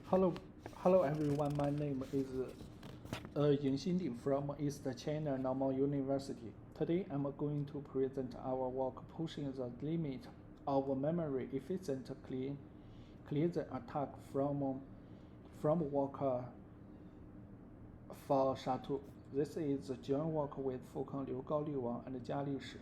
Hello, hello everyone. My name is Yingxin Li from East China Normal University. Today I'm going to present our work pushing the limit of memory efficient clean the attack from work for SHA-2. This is joint work with Fukang Liu, Gaoli Wang, and Jiali Shi.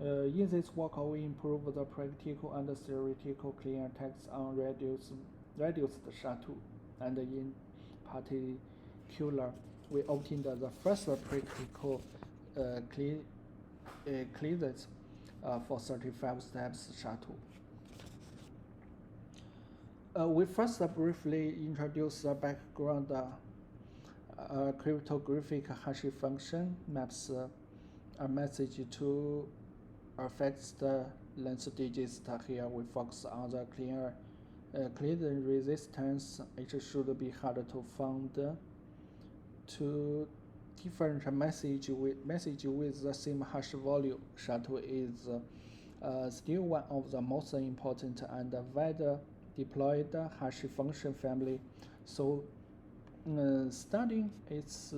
In this work, we improve the practical and theoretical clean attacks on reduced SHA-2, and in particular, we obtained the first practical clearance for 35 steps SHA-2. We first briefly introduce the background cryptographic hash function maps a message to a fixed length digits. Here we focus on the clearance resistance. It should be hard to find two different message with the same hash value. SHA-2 is still one of the most important and widely deployed hash function family. So studying its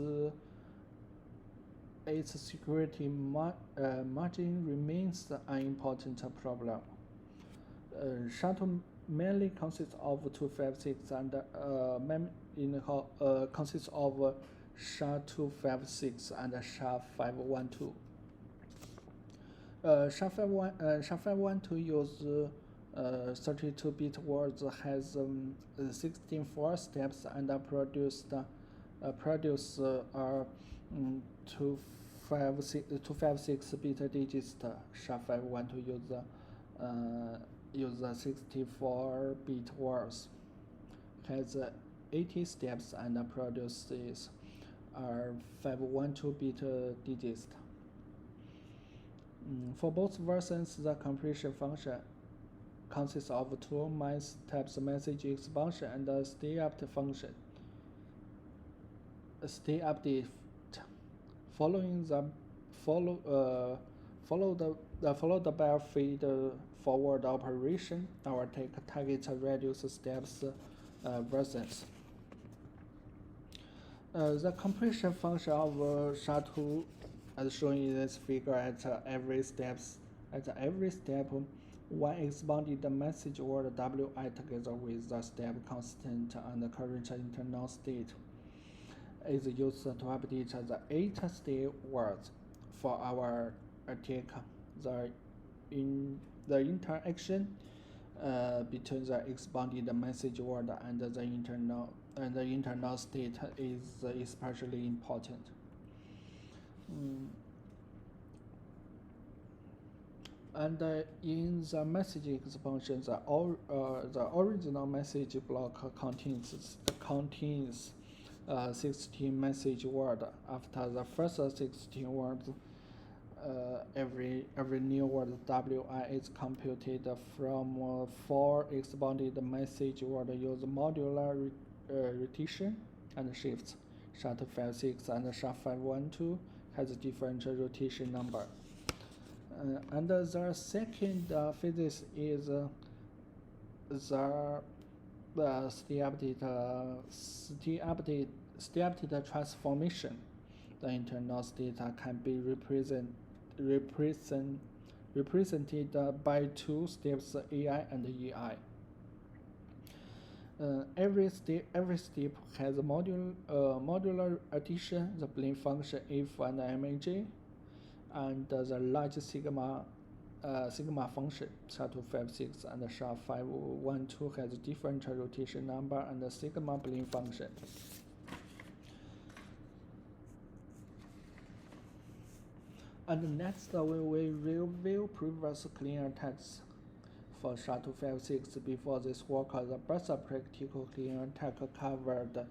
security margin remains an important problem. SHA-2 mainly consists of 256 and consists of SHA-256 and SHA-512. SHA-512 uses 32-bit words, has 16 steps, and produce 256-bit digits. SHA-512 use 64-bit words, has 80 steps, and produces 512-bit digits. For both versions, the completion function consists of two types: message expansion and stay update function. Stay update followed by a feed forward operation. Our target reduce steps versions. The completion function of SHA-2, as shown in this figure, at every step, one expanded the message word WI together with the step constant and the current internal state is used to update the 8 state words. For our attack, the interaction between the expanded message word and the internal state is especially important. And in the message expansion, the original message block contains 16 message words. After the first 16 words, every new word WI is computed from 4 expanded message words. Use modular rotation and shifts. SHA-256 and SHA-512 has different rotation number. And the second physics is the stay update transformation. The internal state can be represented by two steps, AI and EI. Every step has a modular addition, the blend function if and MAJ, and the large sigma function. SHA-256 and SHA-512 has different rotation number and the sigma blend function. And next, we will review previous clean attacks for SHA-256. Before this work, the best practical clean attack covered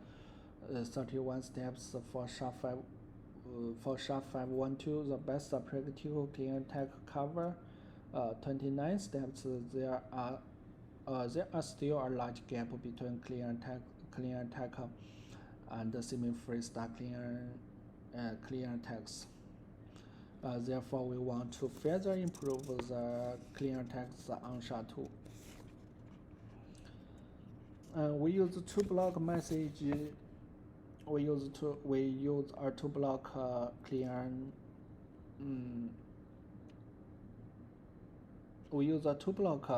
31 steps. For SHA-512, the best practical clean attack cover 29 steps. There are still a large gap between clean attack and semi-freestyle clean attacks. Therefore, we want to further improve the clean attacks on SHA-2. We use two block message. We use a two block clear. We use a two block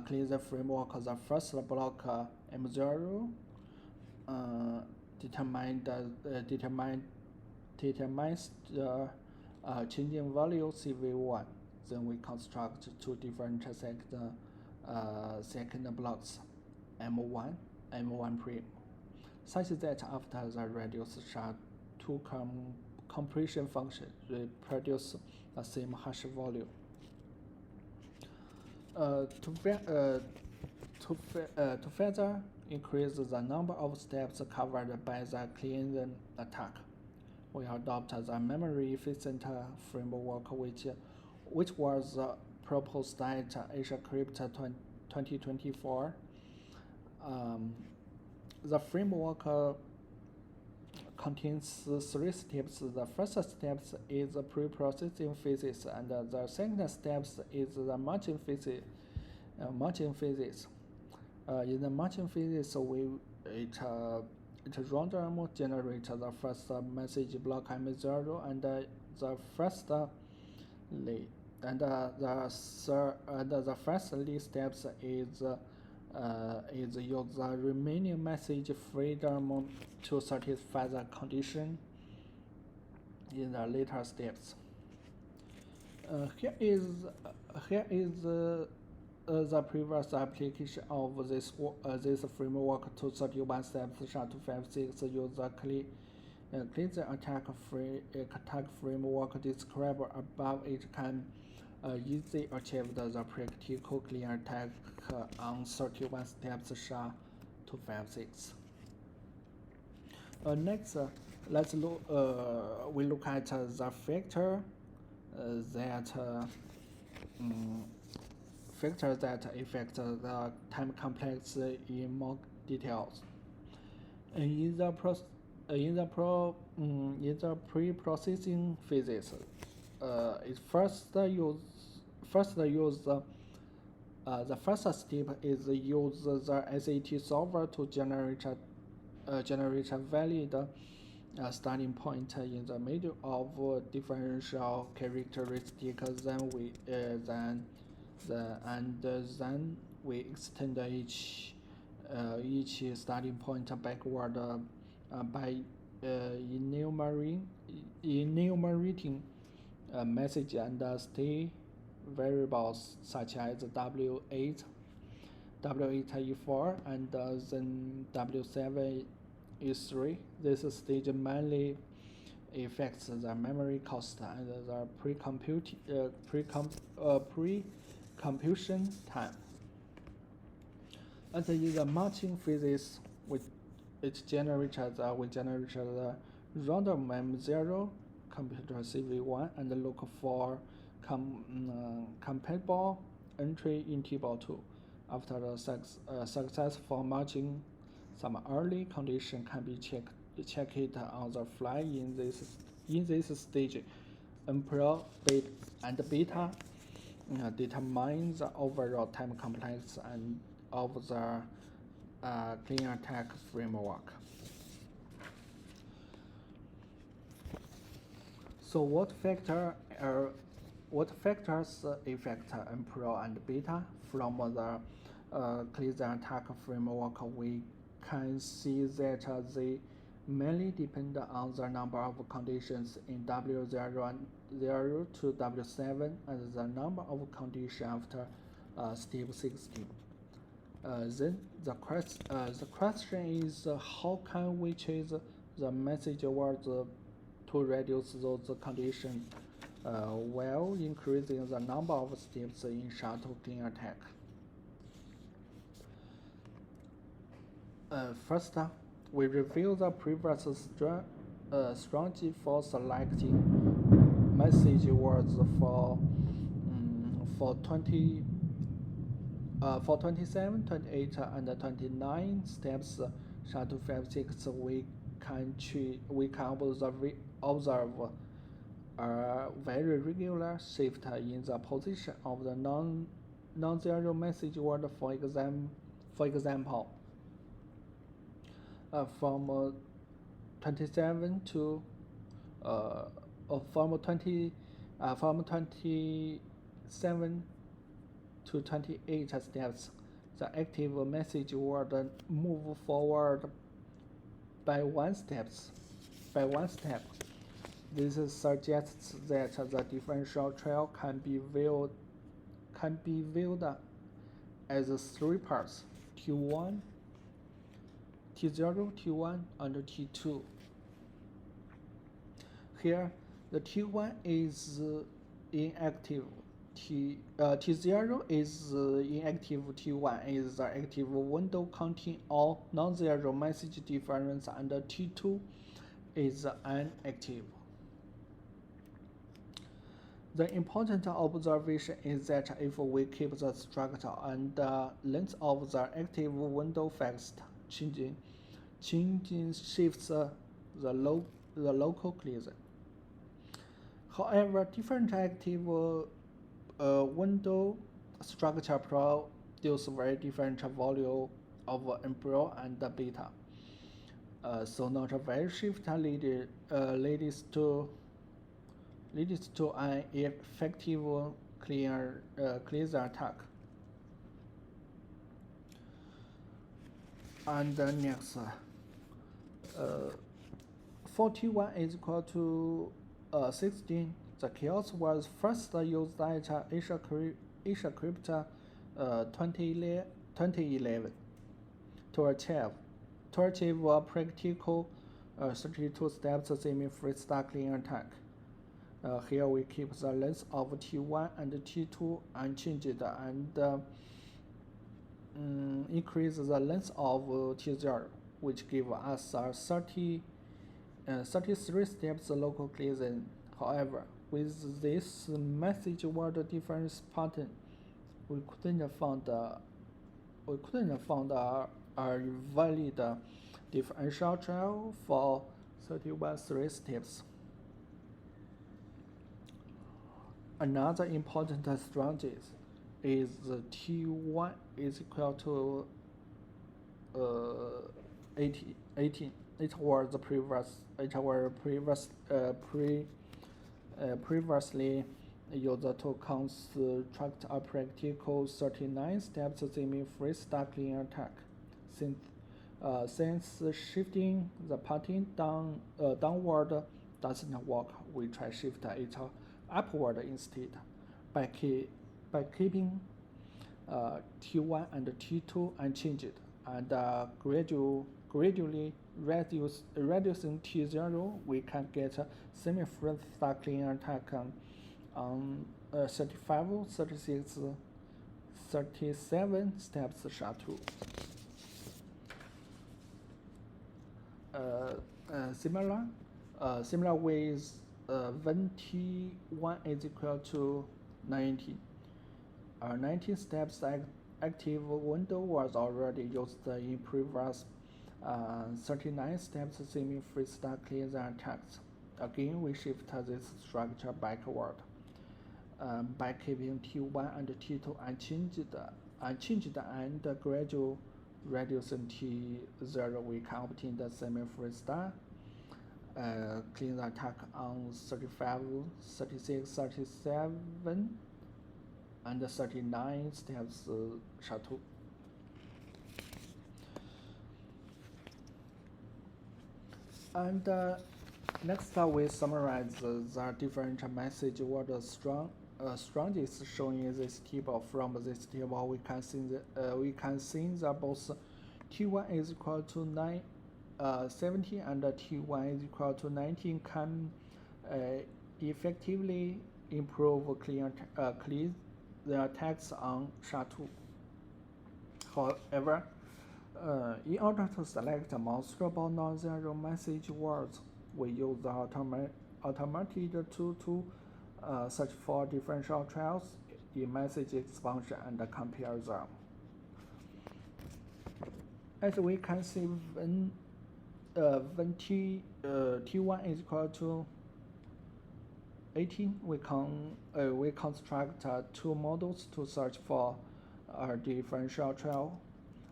clean the framework. The first block M0 determines the changing value CV1. Then we construct two different second blocks M1, M1 prime, such that after the reduce SHA-2 compression function reproduce the same hash value. To further increase the number of steps covered by the clean attack, we adopt the memory efficient framework which was proposed at Asia Crypto 2024. The framework contains three steps. The first step is the pre-processing phases, and the second step is the matching phases. In the matching phases, it random generates the first message block M0 and the first lead, and the first lead steps is use the remaining message freedom to satisfy the condition in the later steps. Here is the previous application of this framework to 31 steps SHA-256 use the clean attack framework described above. It can easily achieve the practical clean attack on 31 steps SHA-256. Next, let's look. We look at the factor that affect the time complex in more details. In the pre-processing phases, it first use the first step is use the SAT solver to generate a valid starting point in the middle of differential characteristic. Then we extend each starting point backward by enumerating message and state variables such as W8, W8E4, and then W7E3. This stage mainly affects the memory cost and the pre-computation time. And in the matching phases, we generate the random M0 computer CV1 and look for compatible entry in table 2. After the successful matching, some early condition can be checked on the fly in this stage. Emperor and beta determine the overall time complex and of the clean attack framework. So what factors affect Emperor and beta from the clean attack framework? We can see that they mainly depend on the number of conditions in W0 to W7 and the number of conditions after step 16. Then the question is how can we change the message words to reduce those conditions while increasing the number of steps in SHA-2 clean attack? First, we review the previous strategy for selecting message words for 27, 28, and 29 steps SHA-256. We can observe a very regular shift in the position of the non-zero message word. For example, from 27 to from 20 from 27 to 28 steps. The active message word move forward by one step. This suggests that the differential trail can be viewed as three parts: T1, T0, T1, and T2. Here, the T1 is inactive. T0 is inactive. T1 is the active window counting all non-zero message difference, and T2 is inactive. The important observation is that if we keep the structure and length of the active window fixed, changing shifts the local collision. However, different active window structure produce very different value of embryo and beta. So not a very shift leads to an effective clear attack. And next, 41 is equal to 16. The chaos was first used at Asia Crypto 2011 to achieve a practical 32 steps semi-freestyle clean attack. Here we keep the length of T1 and T2 unchanged and increase the length of T0, which give us a 33 steps local collision. However, with this message word difference pattern, we couldn't find a valid differential trail for 31 3 steps. Another important strategy is T1 is equal to 18. It was previously used to construct a practical 39 steps semi-freestyle clean attack. Since shifting the pattern downward doesn't work, we try shift it upward instead by keeping T1 and T2 unchanged and gradually reducing T0. We can get a semi-freestyle clean attack on 35, 36, 37 steps SHA-2. Similar with when T1 is equal to 19. 19 steps active window was already used in previous 39 steps semi-freestyle clean attacks. Again, we shift this structure backward by keeping T1 and T2 unchanged and gradual reducing T0. We can obtain the semi-freestyle clean attack on 35, 36, 37, and 39 steps SHA-2. And next, we summarize the different message word strongest shown in this table. From this table, we can see that both T1 is equal to 17 and T1 is equal to 19 can effectively improve clean the attacks on SHA-2. However, in order to select monstrable non-zero message words, we use the automated tool to search for differential trails in message expansion and compare them. As we can see, when T1 is equal to 18, we construct two models to search for a differential trail.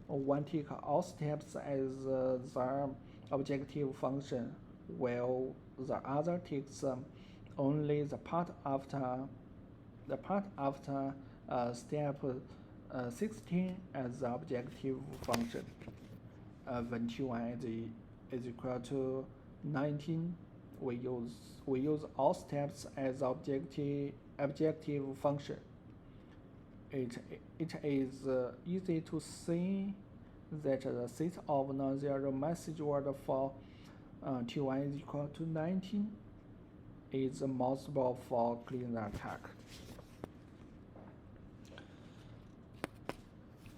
one takes all steps as the objective function, while the other takes only the part after step 16 as the objective function. When T1 is equal to 19, we use all steps as objective function. It is easy to see that the set of non-zero message word for T1 is equal to 19 is possible for clean the attack.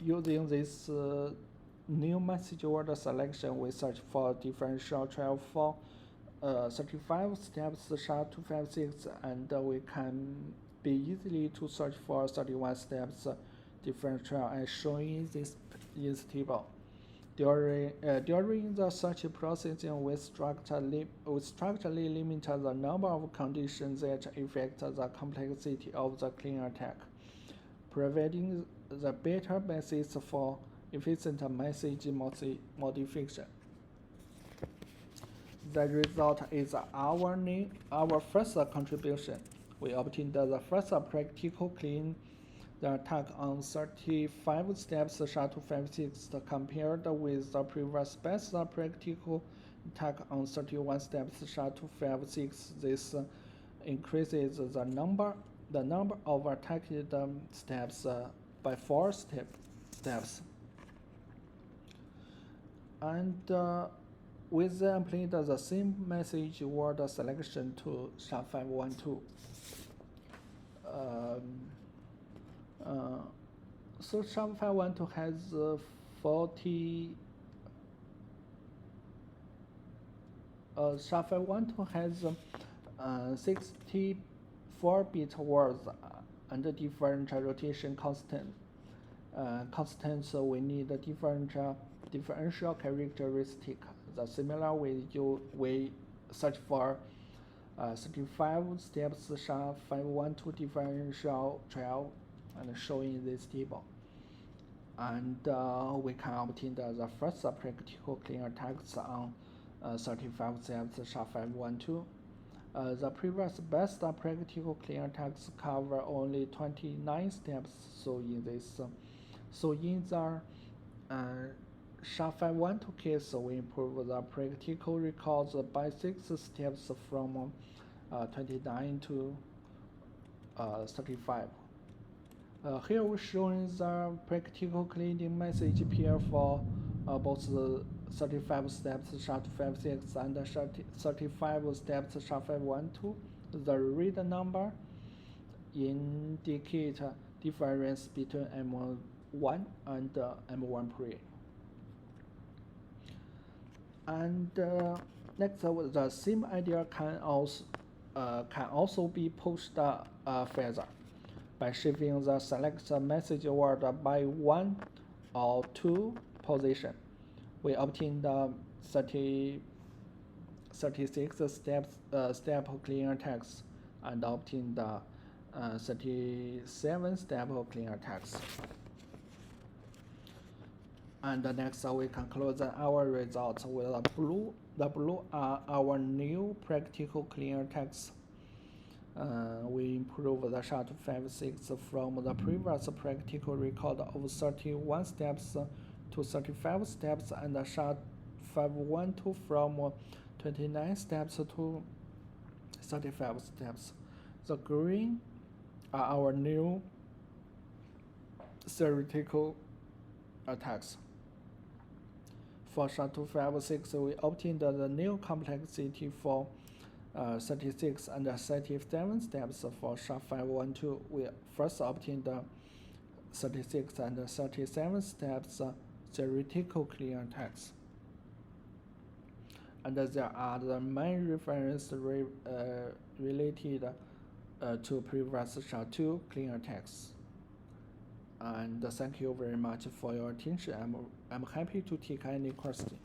Using this new message word selection, we search for differential trial for 35 steps SHA-256, and we can be easily to search for 31 steps differential as shown in this table. During the search processing, we structurally limit the number of conditions that affect the complexity of the clean attack, providing the better basis for efficient message modification. The result is our first contribution. We obtained the first practical clean the attack on 35 steps SHA-256 compared with the previous best practical attack on 31 steps SHA-256. This increases the number of attacked steps by 4 steps. And we then applied the same message word selection to SHA-512. So SHA-512 has 64-bit words and different rotation constant. Constants we need differential characteristic. The similar way we search for 35 steps SHA-512 differential trial and showing this table. And we can obtain the first practical clean attacks on 35 steps SHA-512. The previous best practical clean attacks cover only 29 steps. So in the SHA-512 case, we improve the practical records by 6 steps from 29 to 35. Here we're showing the practical cleaning message pair for both the 35 steps SHA-256 and 35 steps SHA-512. The read number indicate difference between M1 and M1 pre. And next, the same idea can also be pushed further by shifting the select message word by 1 or 2 position. We obtain the 36 step clean attacks and obtain the 37 step clean attacks. And next, we conclude our results with the blue are our new practical clean attacks. We improve the SHA-256 from the previous practical record of 31 steps to 35 steps, and the SHA-512 from 29 steps to 35 steps. The green are our new theoretical attacks. For SHA-256, we obtained the new complexity for 36 and 37 steps. For SHA-512, we first obtained the 36 and 37 steps theoretical clean attacks. And there are the main references related to previous SHA-2 clean attacks. And thank you very much for your attention. I'm happy to take any questions.